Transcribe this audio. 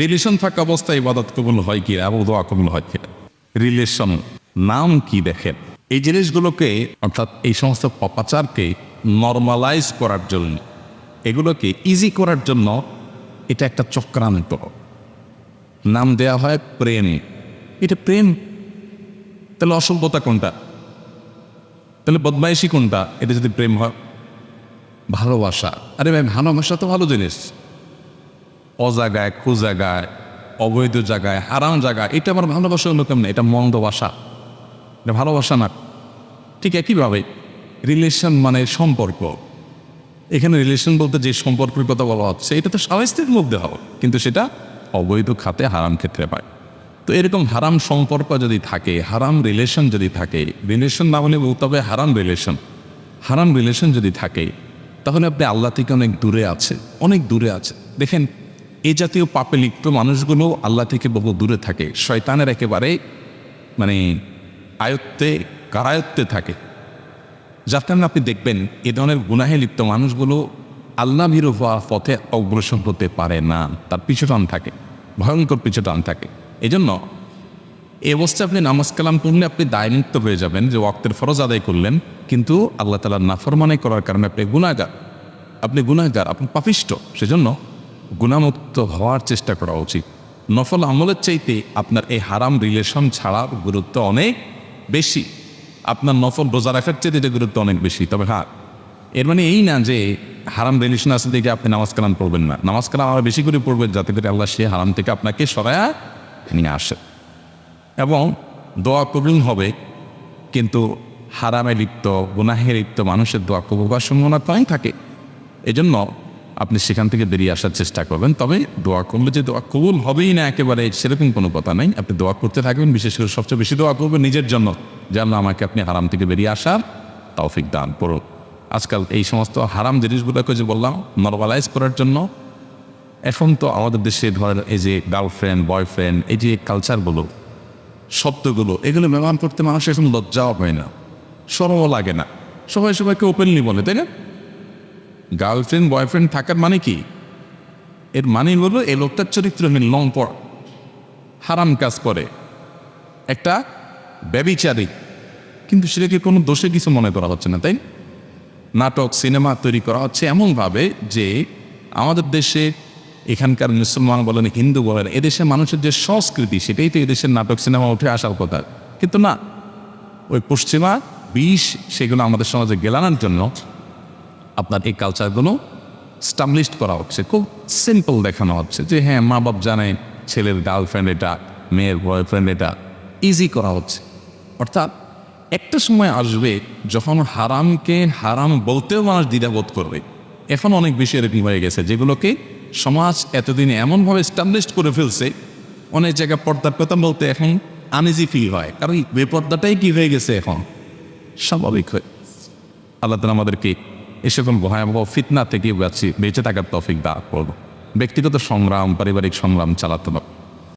Relation থাকা অবস্থায় ইবাদত কবুল হয় কি এবং দোয়া কবুল হয় কি? রিলেশন নাম কি দেখেন, এই জিনিসগুলোকে অর্থাৎ এই সমস্ত পাপাচারকে নর্মালাইজ করার জন্য, এগুলোকে ইজি করার জন্য এটা একটা চক্রান্ত। নাম দেয়া হয় প্রেম। এটা প্রেম, তাহলে অসভ্যতা কোনটা? তাহলে বদমাইশি কোনটা? এটা যদি প্রেম হয়। ভালোবাসা, আরে ভাই ভালোবাসা তো ভালো জিনিস। অজাগায়, কুজাগায়, অবৈধ জায়গায়, হারাম জায়গায়, এটা আমার ভালোবাসা হলো কেমন? এটা মন্দ বাসা, এটা ভালোবাসা না। ঠিক একইভাবে রিলেশন মানে সম্পর্ক। এখানে রিলেশন বলতে যে সম্পর্কের কথা বলা হচ্ছে এটা তো স্বামী স্ত্রীর মধ্যে হবে, কিন্তু সেটা অবৈধ খাতে, হারাম ক্ষেত্রে পায়। তো এরকম হারাম সম্পর্ক যদি থাকে, হারাম রিলেশন যদি থাকে, রিলেশন না হলে বলতে হবে হারাম রিলেশন, হারাম রিলেশন যদি থাকে, তাহলে আপনি আল্লাহ থেকে অনেক দূরে আছে, অনেক দূরে আছে। দেখেন, এই জাতীয় পাপে লিপ্ত মানুষগুলো আল্লাহ থেকে বহু দূরে থাকে, শয়তানের একেবারে মানে আয়ত্তে, কারায়ত্তে থাকে। যার কারণে আপনি দেখবেন এ ধরনের গুনাহে লিপ্ত মানুষগুলো আল্লাহ ভীরু হওয়া পথে অগ্রসর হতে পারে না, তার পিছু টান থাকে, ভয়ঙ্কর পিছু টান থাকে। এই জন্য এই অবস্থায় আপনি নামাজ কালাম পড়লে আপনি দায়মুক্ত হয়ে যাবেন, যে ওয়াক্তের ফরজ আদায় করলেন, কিন্তু আল্লাহ তাআলার নাফরমানি করার কারণে আপনি গুনাহগার, আপনি পাপিষ্ঠ। সেজন্য গুনাহমুক্ত হওয়ার চেষ্টা করা উচিত। নফল আমলের চাইতে আপনার এই হারাম রিলেশন ছাড়ার গুরুত্ব অনেক বেশি। আপনার নফল রোজা রাখার চাইতে এটা গুরুত্ব অনেক বেশি। তবে হ্যাঁ, এর মানে এই না যে হারাম রিলেশন আছে দেখে আপনি নামাজ কালাম পড়বেন না। নামাজ কালাম আরও বেশি করে পড়বেন, যাতে করে আল্লাহ সে হারাম থেকে আপনাকে সরায়া নিয়ে আসে এবং দোয়া কবুল হবে। কিন্তু হারামে লিপ্ত, গুনাহে লিপ্ত মানুষের দোয়া কবুল হওয়ার সম্ভাবনা কম থাকে। এজন্য আপনি সেখান থেকে বেরিয়ে আসার চেষ্টা করবেন। তবে দোয়া করলে যে দোয়া কবুল হবেই না একেবারে সেরকম কোনো কথা নেই। আপনি দোয়া করতে থাকবেন, বিশেষ করে সবচেয়ে বেশি দোয়া করবেন নিজের জন্য, যে আল্লাহ আমাকে আপনি হারাম থেকে বেরিয়ে আসার তৌফিক দান করুন। আজকাল এই সমস্ত হারাম জিনিসগুলোকে যে বললাম নরমালাইজ করার জন্য, এখন তো আমাদের দেশে ধরেন এই যে গার্লফ্রেন্ড, বয়ফ্রেন্ড, এই যে কালচারগুলো, শব্দগুলো, এগুলো ব্যবহার করতে মানুষের এখন লজ্জাও হয় না, শরমও লাগে না, সবাই সবাইকে ওপেনলি বলে, তাই না? গার্লফ্রেন্ড বয়ফ্রেন্ড থাকার মানে কি? এর মানে হলো এই লোকটার চরিত্রহীন, লম্পট, হারাম কাজ করে, একটা ব্যভিচারী, কিন্তু সেটাকে কোনো দোষে কিছু মনে করা হচ্ছে না, তাই? নাটক, সিনেমা তৈরি করা হচ্ছে এমনভাবে যে আমাদের দেশে, এখানকার মুসলমান বলেন, হিন্দু বলেন, এদেশের মানুষের যে সংস্কৃতি, সেটাই তো এদেশের নাটক সিনেমা উঠে আসার কথা। কিন্তু না, ওই পশ্চিমা বিষ সেগুলো আমাদের সমাজে গেলানোর জন্য আপনার এই কালচারগুলো স্টাবলিশড করা হচ্ছে, খুব সিম্পল দেখানো হচ্ছে যে হ্যাঁ, মা বাপ জানে ছেলের গার্লফ্রেন্ড এটা, মেয়ের বয়ফ্রেন্ড এটা, ইজি করা হচ্ছে। অর্থাৎ একটা সময় আসবে যখন হারামকে হারাম বলতেও মানুষ দ্বিধাবোধ করবে। এখন অনেক বেশি এরকম হয়ে গেছে, যেগুলোকে সমাজ এতদিনে এমনভাবে স্টাবলিশড করে ফেলছে, অনেক জায়গায় পর্দার কথা বলতে এখন আনইজি ফিল হয়, কারণ বেপর্দাটাই কি হয়ে গেছে এখন স্বাভাবিক হয়ে। আল্লাহ তাআলা আমাদেরকে এ সকল ভয়াবহ ফিতনা থেকে বেঁচে থাকার তৌফিক দান করব। ব্যক্তিগত সংগ্রাম, পারিবারিক সংগ্রাম চালাতে হবে।